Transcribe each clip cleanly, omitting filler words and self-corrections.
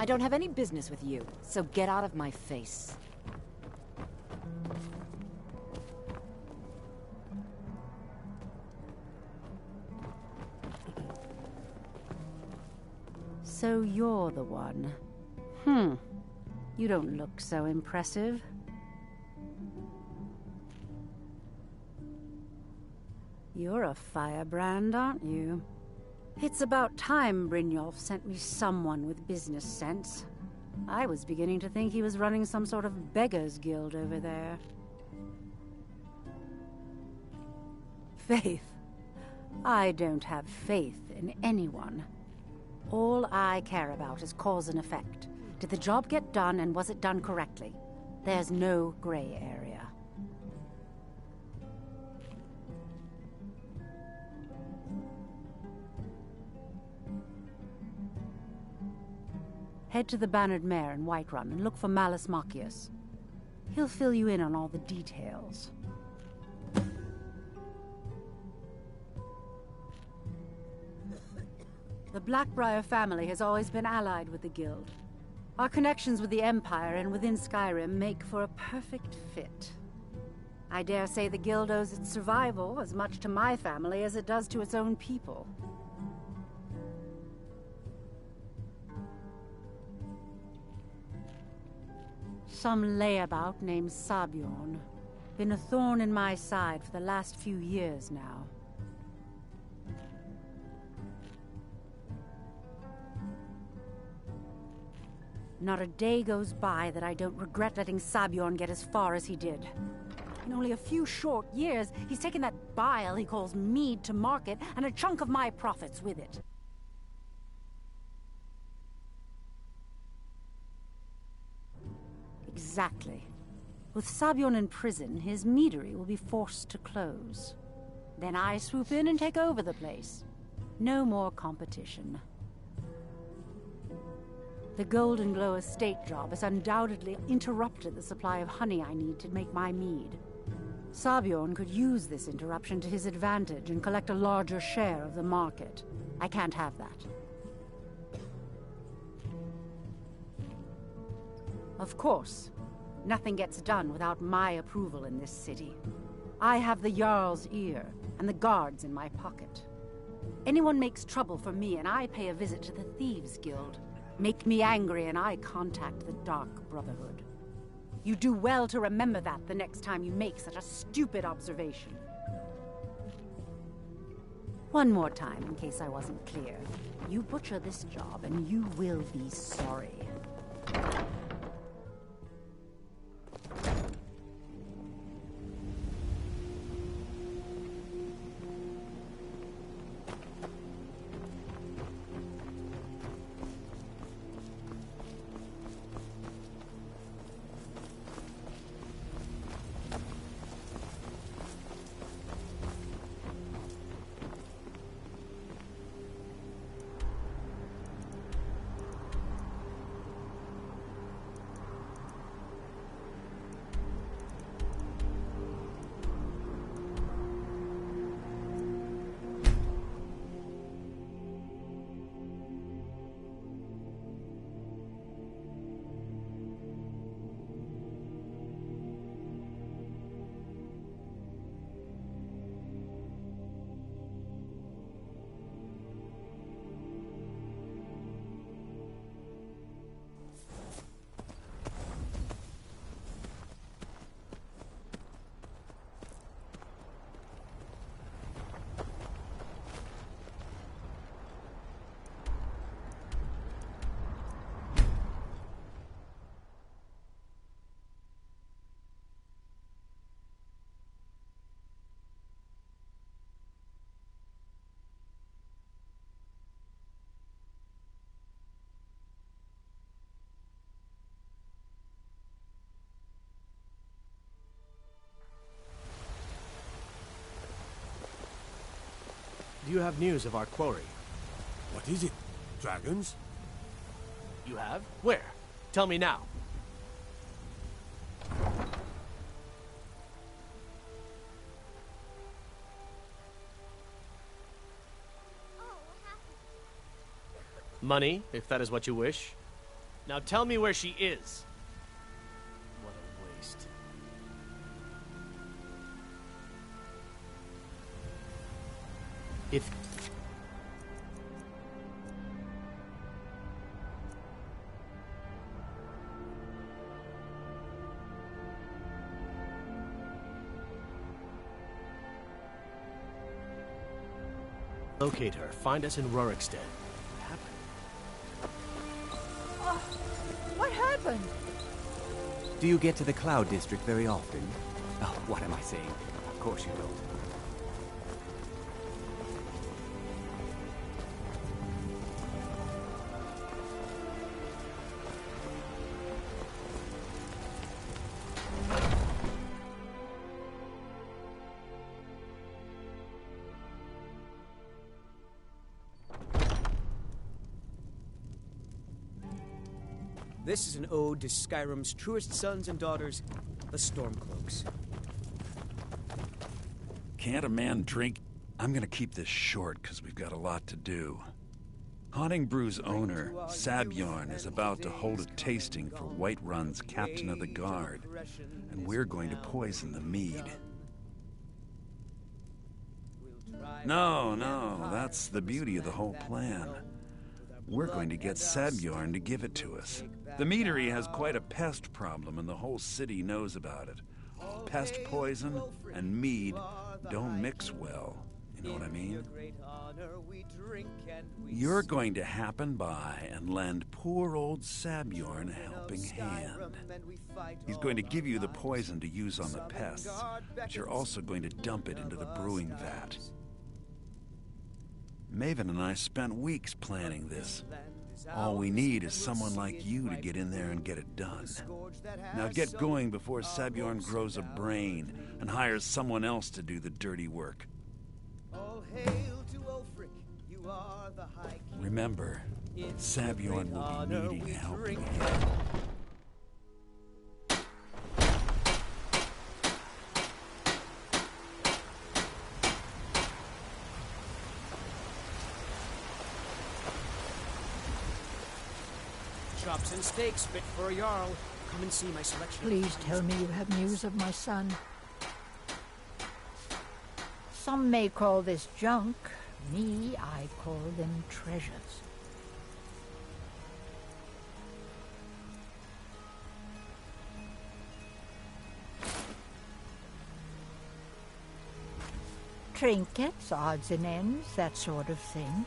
I don't have any business with you, so get out of my face. So you're the one. You don't look so impressive. You're a firebrand, aren't you? It's about time Brynjolf sent me someone with business sense. I was beginning to think he was running some sort of beggars guild over there. Faith. I don't have faith in anyone. All I care about is cause and effect. Did the job get done, and was it done correctly? There's no gray area. Head to the Bannered Mare in Whiterun and look for Malus Machius. He'll fill you in on all the details. The Blackbriar family has always been allied with the Guild. Our connections with the Empire and within Skyrim make for a perfect fit. I dare say the Guild owes its survival as much to my family as it does to its own people. Some layabout named Sabjorn. Been a thorn in my side for the last few years now. Not a day goes by that I don't regret letting Sabjorn get as far as he did. In only a few short years, he's taken that bile he calls mead to market, and a chunk of my profits with it. Exactly. With Sabjorn in prison, his meadery will be forced to close. Then I swoop in and take over the place. No more competition. The Golden Glow estate job has undoubtedly interrupted the supply of honey I need to make my mead. Sabjorn could use this interruption to his advantage and collect a larger share of the market. I can't have that. Of course, nothing gets done without my approval in this city. I have the Jarl's ear and the guards in my pocket. Anyone makes trouble for me and I pay a visit to the Thieves' Guild. Make me angry and I contact the Dark Brotherhood. You do well to remember that the next time you make such a stupid observation. One more time, in case I wasn't clear. You butcher this job and you will be sorry. Do you have news of our quarry? What is it? Dragons? You have? Where? Tell me now. Money, if that is what you wish. Now tell me where she is. What a waste. If... Locate her. Find us in Rorikstead. What happened? Do you get to the Cloud District very often? Oh, what am I saying? Of course you don't. This is an ode to Skyrim's truest sons and daughters, the Stormcloaks. Can't a man drink? I'm gonna keep this short, because we've got a lot to do. Haunting Brew's owner, Sabjorn, is about to hold a tasting for Whiterun's Captain of the Guard, and we're going to poison the mead. No, that's the beauty of the whole plan. We're going to get Sabjorn to give it to us. The meadery has quite a pest problem, and the whole city knows about it. Pest poison and mead don't mix well. You know what I mean? You're going to happen by and lend poor old Sabjorn a helping hand. He's going to give you the poison to use on the pests, but you're also going to dump it into the brewing vat. Maven and I spent weeks planning this. All we need is someone like you to get in there and get it done. Now get going before Sabjorn grows a brain and hires someone else to do the dirty work. Remember, Sabjorn will be needing a helping hand. Chops and steaks fit for a Jarl. Come and see my selection. Please tell me you have news of my son. Some may call this junk. Me, I call them treasures. Trinkets, odds and ends, that sort of thing.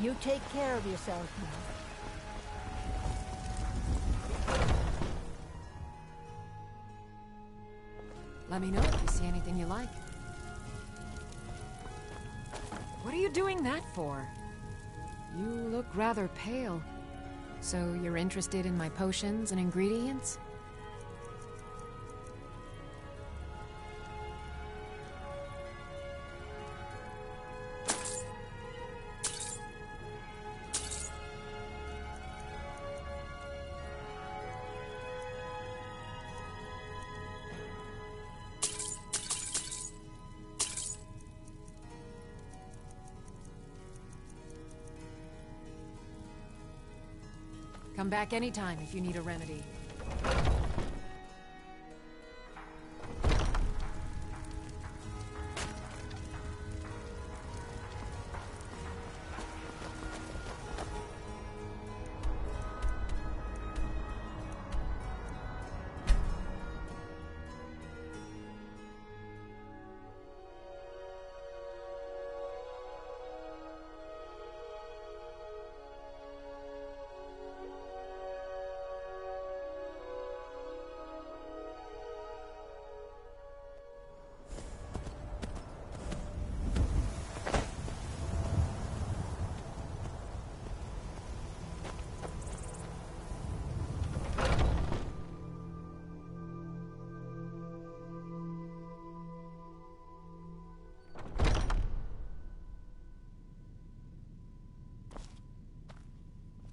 You take care of yourself now. Let me know if you see anything you like. What are you doing that for? You look rather pale. So you're interested in my potions and ingredients? Come back anytime if you need a remedy.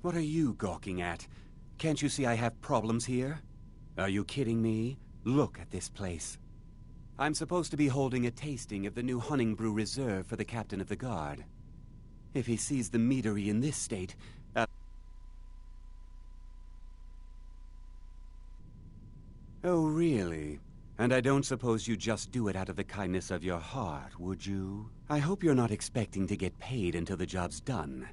What are you gawking at? Can't you see I have problems here? Are you kidding me? Look at this place. I'm supposed to be holding a tasting of the new Honningbrew Reserve for the Captain of the Guard. If he sees the meadery in this state, Oh, really? And I don't suppose you just do it out of the kindness of your heart, would you? I hope you're not expecting to get paid until the job's done.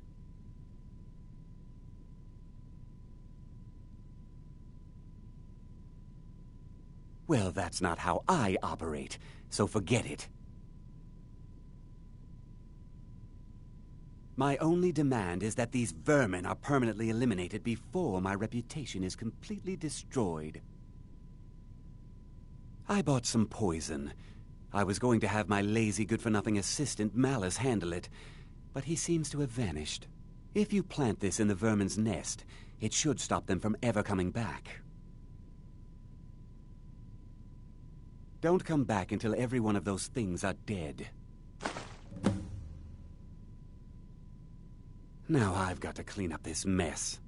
Well, that's not how I operate, so forget it. My only demand is that these vermin are permanently eliminated before my reputation is completely destroyed. I bought some poison. I was going to have my lazy, good-for-nothing assistant, Malice, handle it, but he seems to have vanished. If you plant this in the vermin's nest, it should stop them from ever coming back. Don't come back until every one of those things are dead. Now I've got to clean up this mess.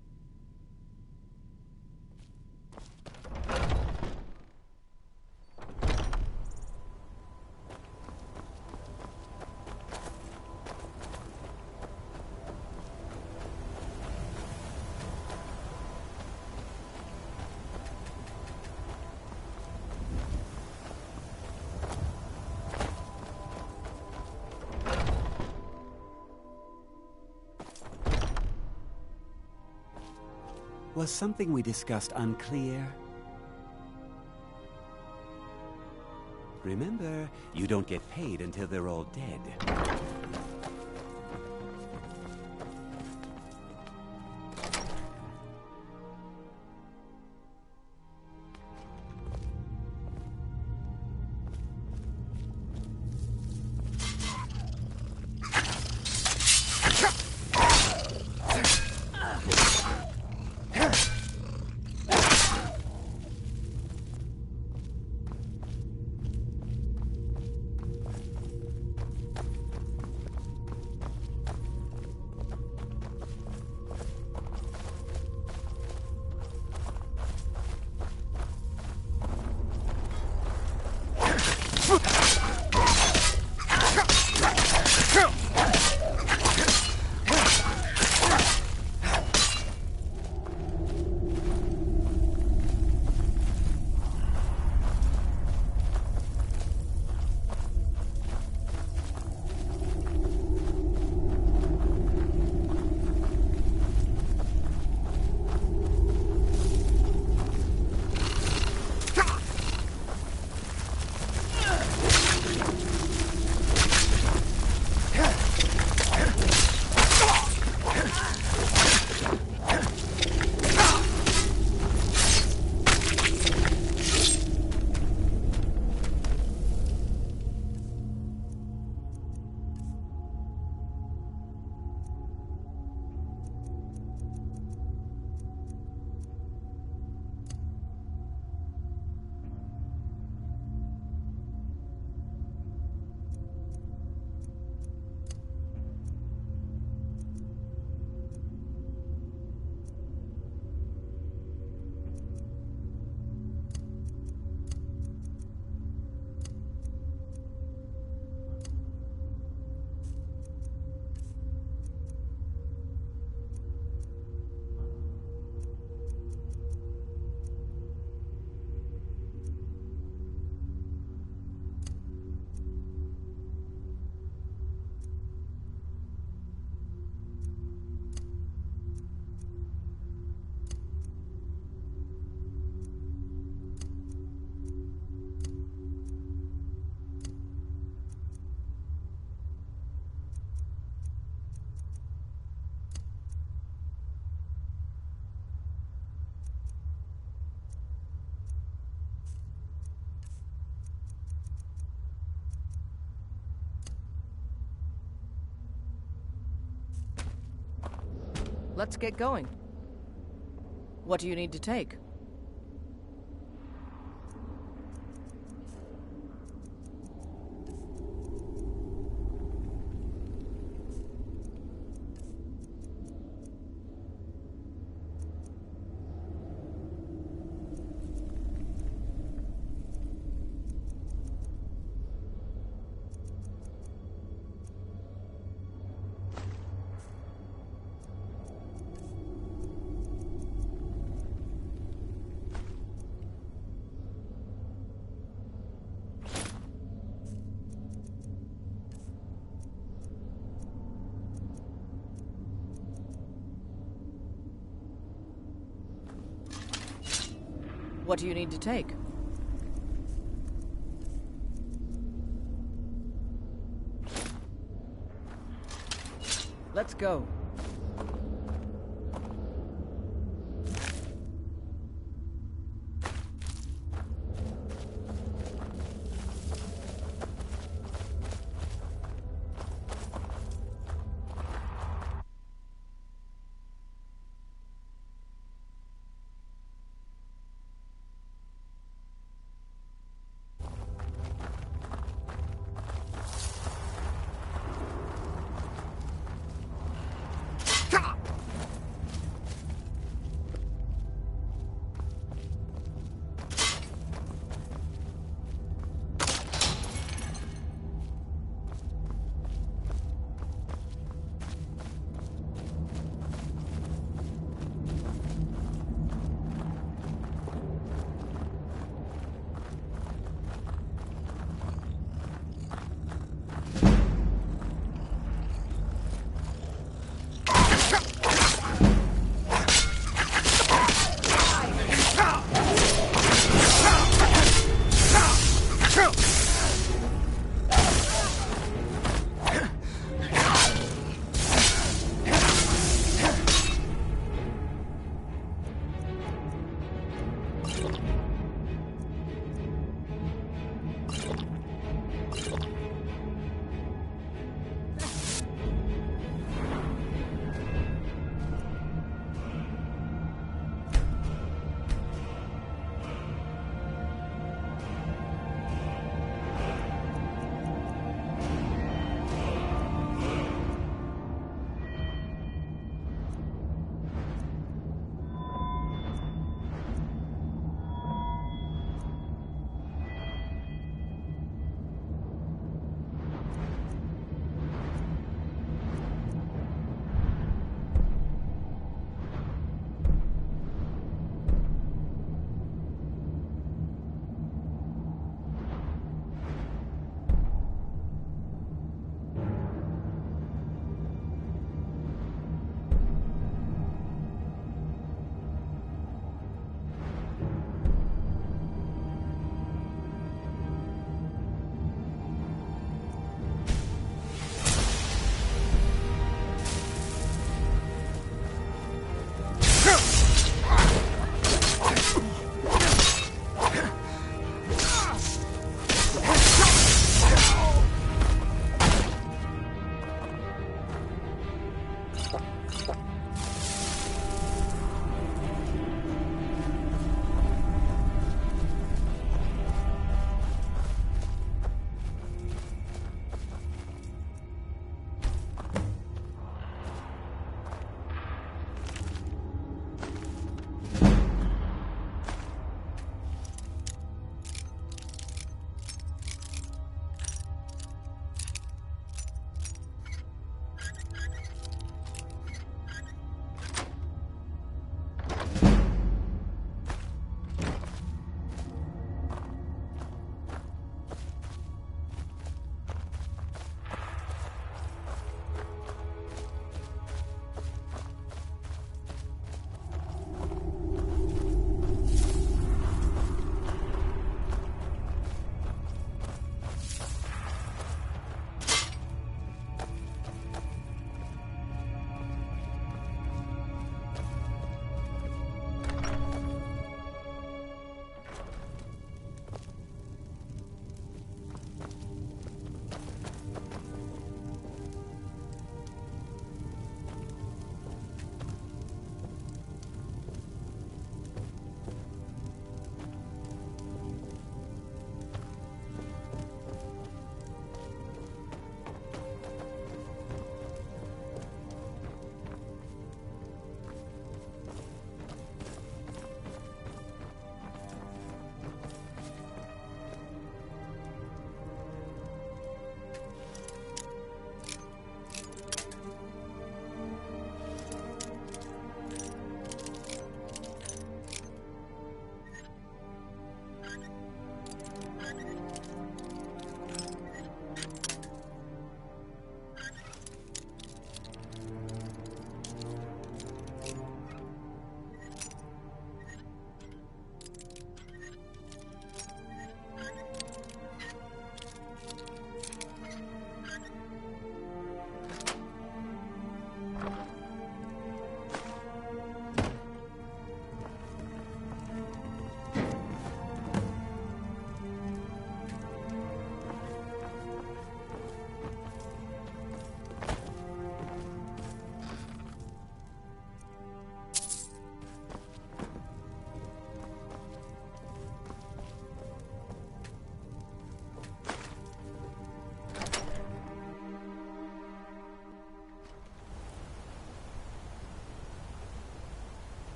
Was something we discussed unclear? Remember, you don't get paid until they're all dead. Let's get going. What do you need to take? What do you need to take? Let's go.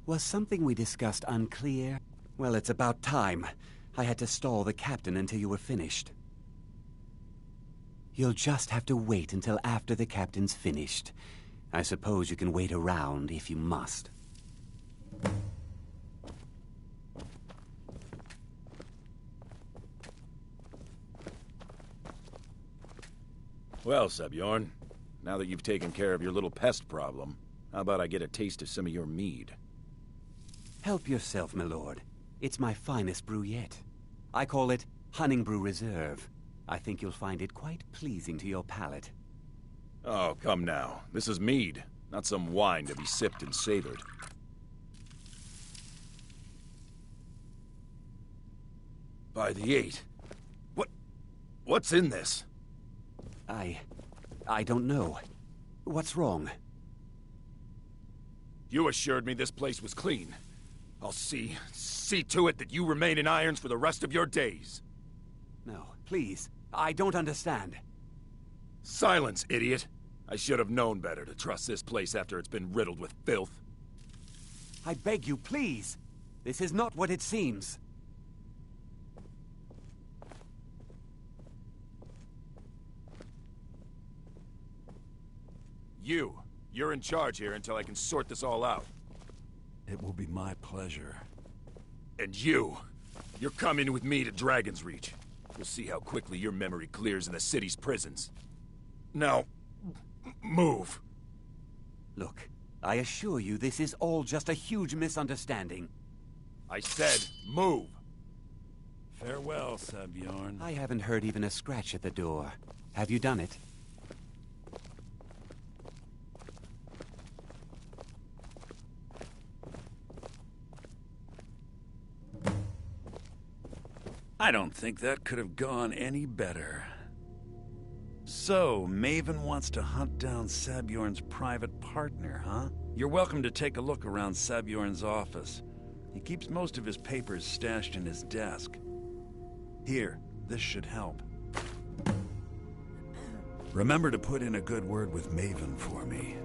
Was something we discussed unclear? Well, it's about time. I had to stall the captain until you were finished. You'll just have to wait until after the captain's finished. I suppose you can wait around if you must. Well, Sebjorn, now that you've taken care of your little pest problem, how about I get a taste of some of your mead? Help yourself, my lord. It's my finest brew yet. I call it Honningbrew Reserve. I think you'll find it quite pleasing to your palate. Oh, come now. This is mead, not some wine to be sipped and savored. By the 8. What's in this? I don't know. What's wrong? You assured me this place was clean. I'll see to it that you remain in irons for the rest of your days. No, please. I don't understand. Silence, idiot. I should have known better to trust this place after it's been riddled with filth. I beg you, please. This is not what it seems. You're in charge here until I can sort this all out. It will be my pleasure. And you're coming with me to Dragon's Reach. We'll see how quickly your memory clears in the city's prisons. Now, move. Look, I assure you this is all just a huge misunderstanding. I said, move. Farewell, Sebjorn. I haven't heard even a scratch at the door. Have you done it? I don't think that could have gone any better. So, Maven wants to hunt down Sebjorn's private partner, huh? You're welcome to take a look around Sebjorn's office. He keeps most of his papers stashed in his desk. Here, this should help. Remember to put in a good word with Maven for me.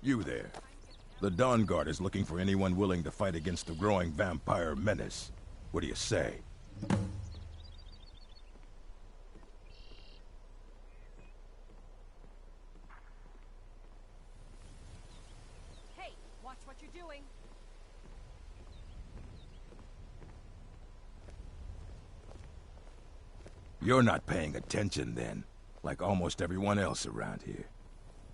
You there. The Dawn Guard is looking for anyone willing to fight against the growing vampire menace. What do you say? Hey, watch what you're doing. You're not paying attention then, like almost everyone else around here.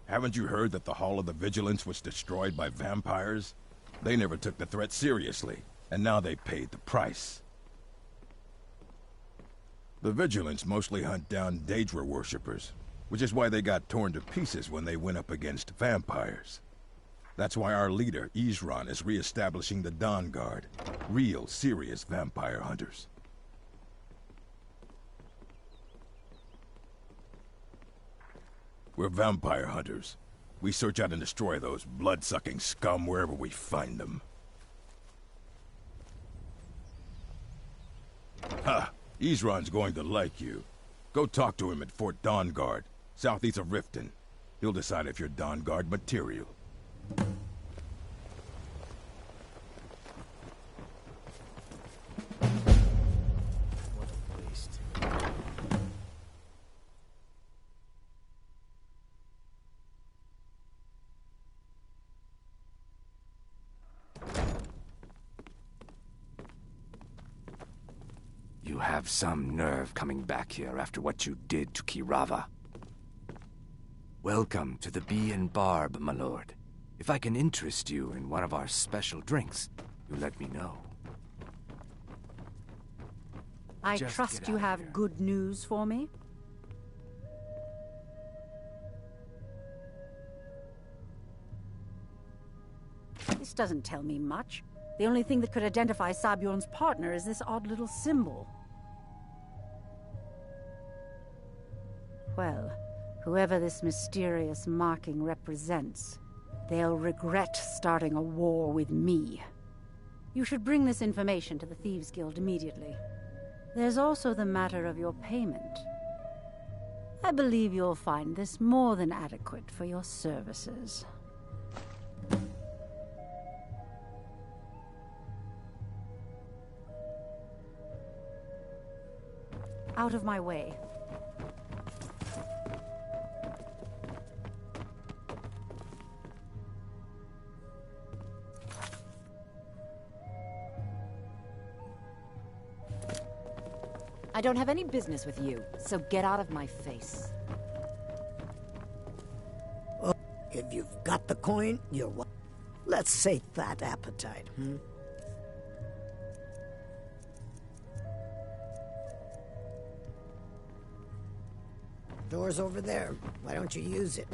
Haven't you heard that the Hall of the Vigilance was destroyed by vampires? They never took the threat seriously, and now they paid the price. The Vigilance mostly hunt down Daedra worshippers, which is why they got torn to pieces when they went up against vampires. That's why our leader, Isran, is re-establishing the Dawn Guard. Real, serious vampire hunters. We're vampire hunters. We search out and destroy those blood-sucking scum wherever we find them. Ha! Isran's going to like you. Go talk to him at Fort Dawn Guard, southeast of Riften. He'll decide if you're Dawn Guard material. What a waste. You have some nerve coming back here after what you did to Kirava. Welcome to the Bee and Barb, my lord. If I can interest you in one of our special drinks, you let me know. I Just trust get you out of have here. good news for me? This doesn't tell me much. The only thing that could identify Sabjorn's partner is this odd little symbol. Well, whoever this mysterious marking represents, they'll regret starting a war with me. You should bring this information to the Thieves' Guild immediately. There's also the matter of your payment. I believe you'll find this more than adequate for your services. Out of my way. I don't have any business with you, so get out of my face. Oh, if you've got the coin, you're what? Let's sate that appetite, hmm? Door's over there. Why don't you use it?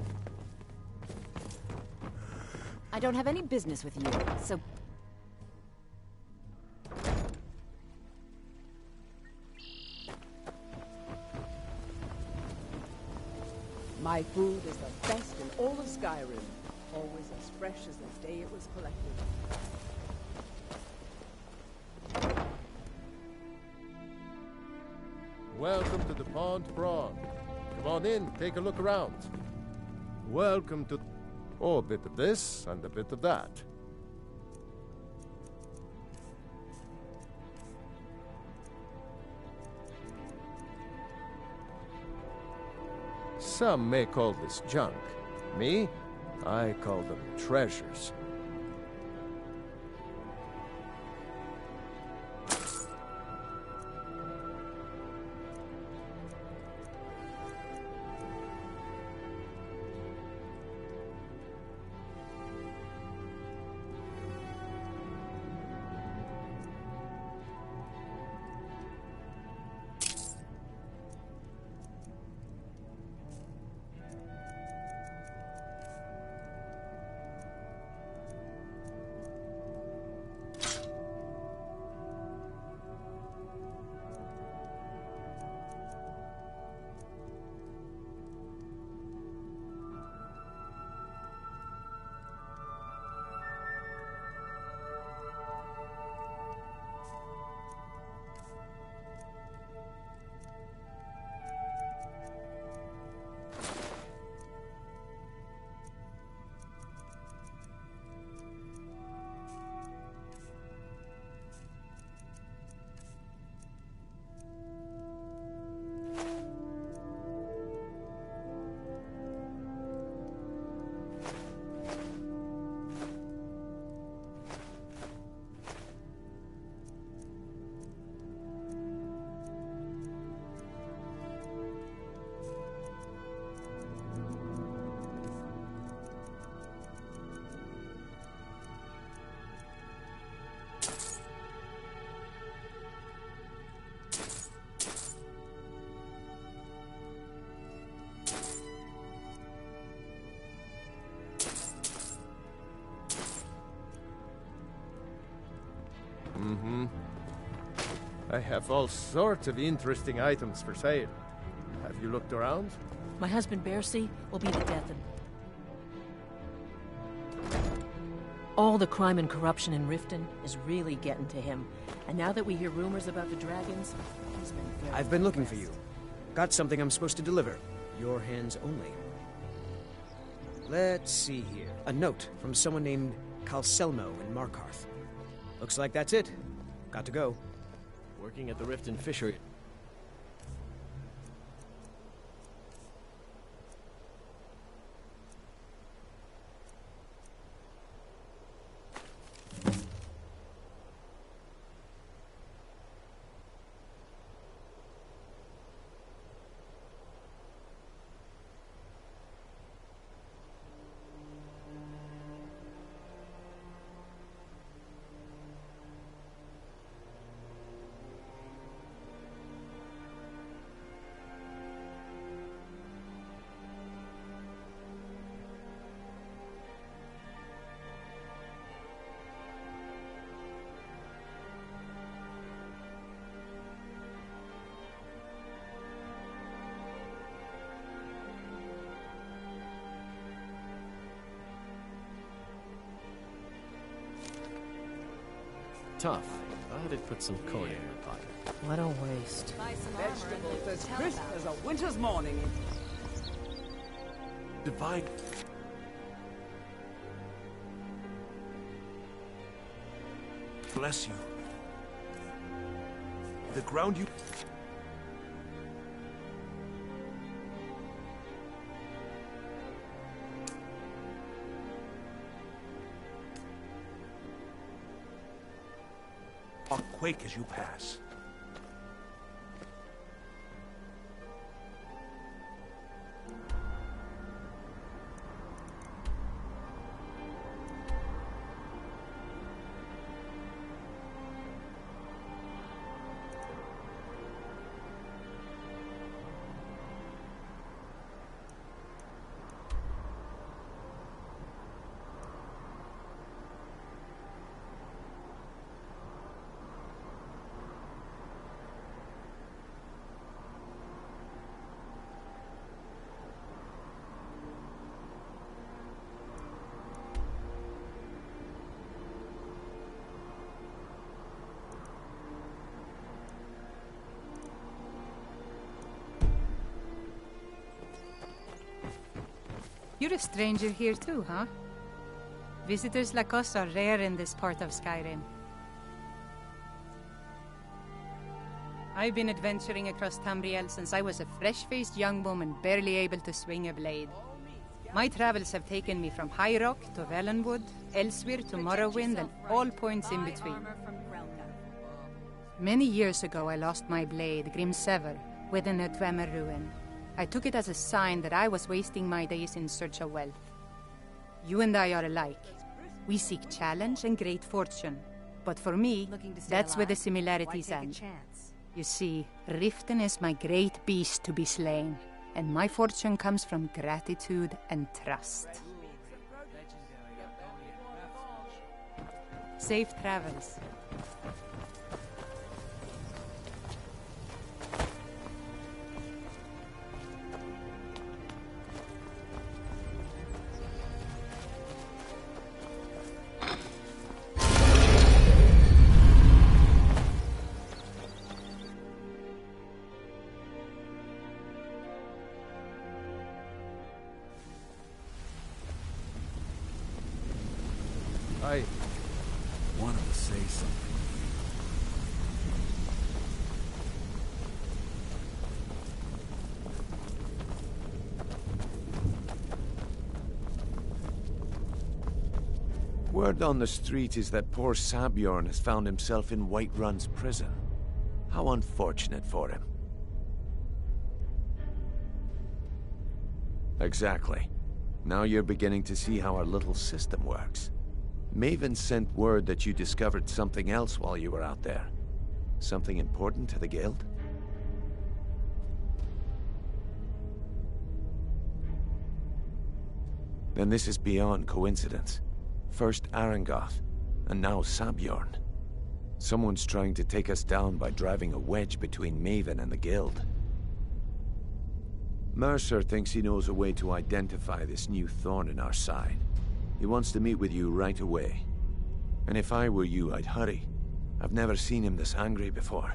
I don't have any business with you, so... My food is the best in all of Skyrim. Always as fresh as the day it was collected. Welcome to the Pond Prawn. Come on in, take a look around. Welcome to... Oh, a bit of this and a bit of that. Some may call this junk. Me, I call them treasures. Mm-hmm. I have all sorts of interesting items for sale. Have you looked around? My husband Bercy will be the death of... All the crime and corruption in Riften is really getting to him. And now that we hear rumors about the dragons, he's been very... I've been looking for you. Got something I'm supposed to deliver. Your hands only. Let's see here. A note from someone named Calselmo in Markarth. Looks like that's it. Got to go. Working at the Riften fishery. Tough, but it put some coin in my pocket. What a waste. Vegetables as crisp as a winter's morning. Divine. Bless you. The ground you... I'll quake as you pass. You're a stranger here too, huh? Visitors like us are rare in this part of Skyrim. I've been adventuring across Tamriel since I was a fresh-faced young woman barely able to swing a blade. My travels have taken me from High Rock to Valenwood, elsewhere to Morrowind, and all points in between. Many years ago I lost my blade, Grimsever, within a Dwemer ruin. I took it as a sign that I was wasting my days in search of wealth. You and I are alike. We seek challenge and great fortune. But for me, that's where the similarities end. You see, Riften is my great beast to be slain, and my fortune comes from gratitude and trust. Safe travels. I wanted to say something. Word on the street is that poor Sabjorn has found himself in Whiterun's prison. How unfortunate for him. Exactly. Now you're beginning to see how our little system works. Maven sent word that you discovered something else while you were out there. Something important to the Guild? Then this is beyond coincidence. First Arangoth, and now Sabjorn. Someone's trying to take us down by driving a wedge between Maven and the Guild. Mercer thinks he knows a way to identify this new thorn in our side. He wants to meet with you right away. And if I were you, I'd hurry. I've never seen him this angry before.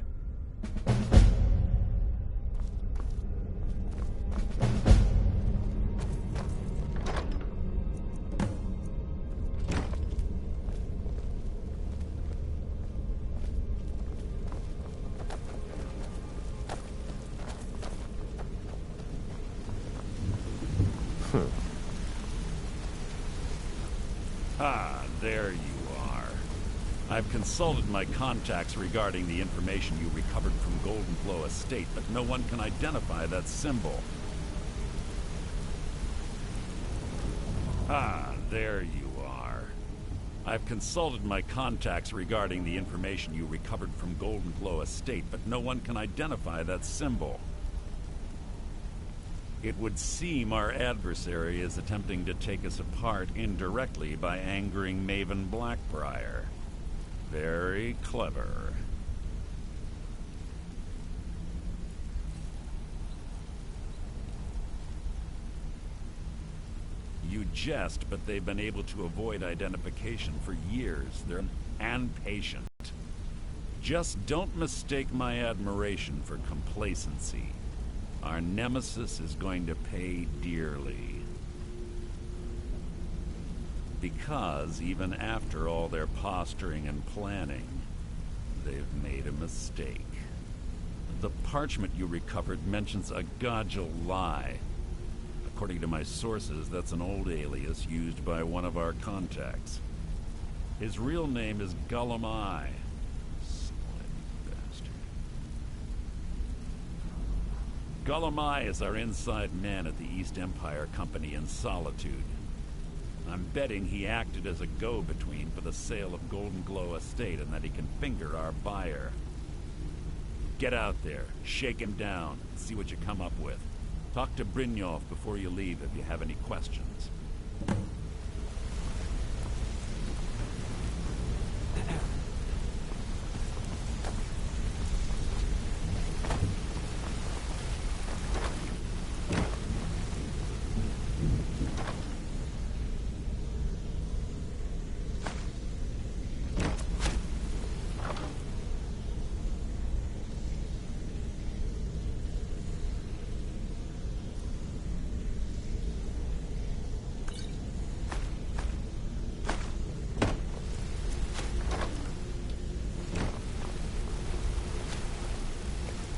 Ah, there you are. I've consulted my contacts regarding the information you recovered from Golden Glow Estate, but no one can identify that symbol. Ah, there you are. I've consulted my contacts regarding the information you recovered from Golden Glow Estate, but no one can identify that symbol. It would seem our adversary is attempting to take us apart indirectly by angering Maven Blackbriar. Very clever. You jest, but they've been able to avoid identification for years. They're patient. Just don't mistake my admiration for complacency. Our nemesis is going to pay dearly. Because even after all their posturing and planning, they've made a mistake. The parchment you recovered mentions a Godjal lie. According to my sources, that's an old alias used by one of our contacts. His real name is Gullum Eye. Gullum Eye is our inside man at the East Empire Company in Solitude. I'm betting he acted as a go-between for the sale of Golden Glow Estate and that he can finger our buyer. Get out there, shake him down, and see what you come up with. Talk to Brynjolf before you leave if you have any questions.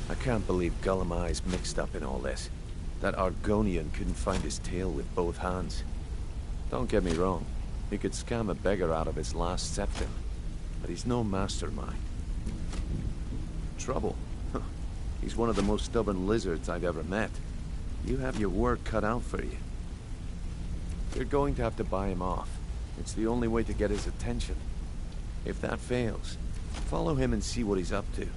I can't believe Gullum Eye's mixed up in all this. That Argonian couldn't find his tail with both hands. Don't get me wrong, he could scam a beggar out of his last septim, but he's no mastermind. Trouble? He's one of the most stubborn lizards I've ever met. You have your work cut out for you. You're going to have to buy him off. It's the only way to get his attention. If that fails, follow him and see what he's up to.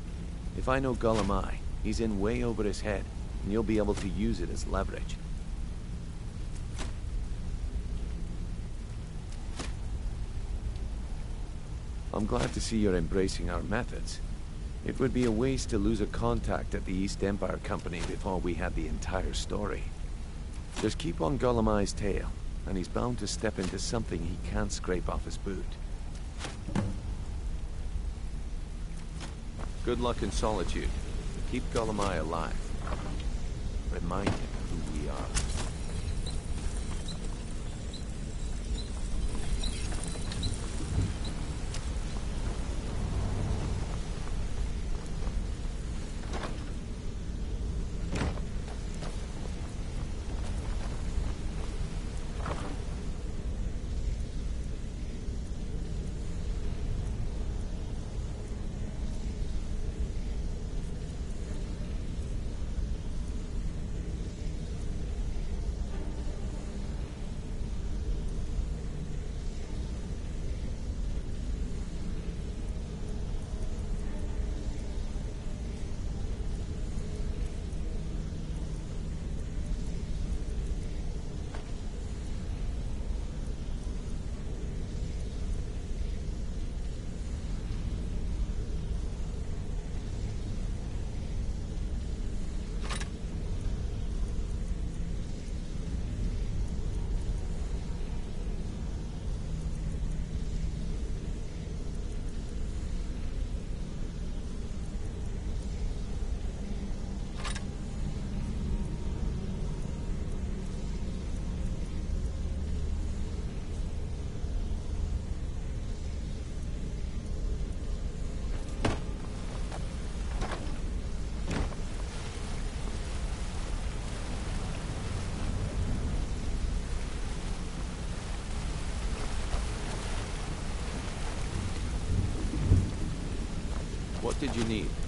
If I know Gullum Eye, he's in way over his head, and you'll be able to use it as leverage. I'm glad to see you're embracing our methods. It would be a waste to lose a contact at the East Empire Company before we had the entire story. Just keep on Gullum Eye's tail, and he's bound to step into something he can't scrape off his boot. Good luck in Solitude. Keep Gullum Eye alive. Remind him who we are. What did you need?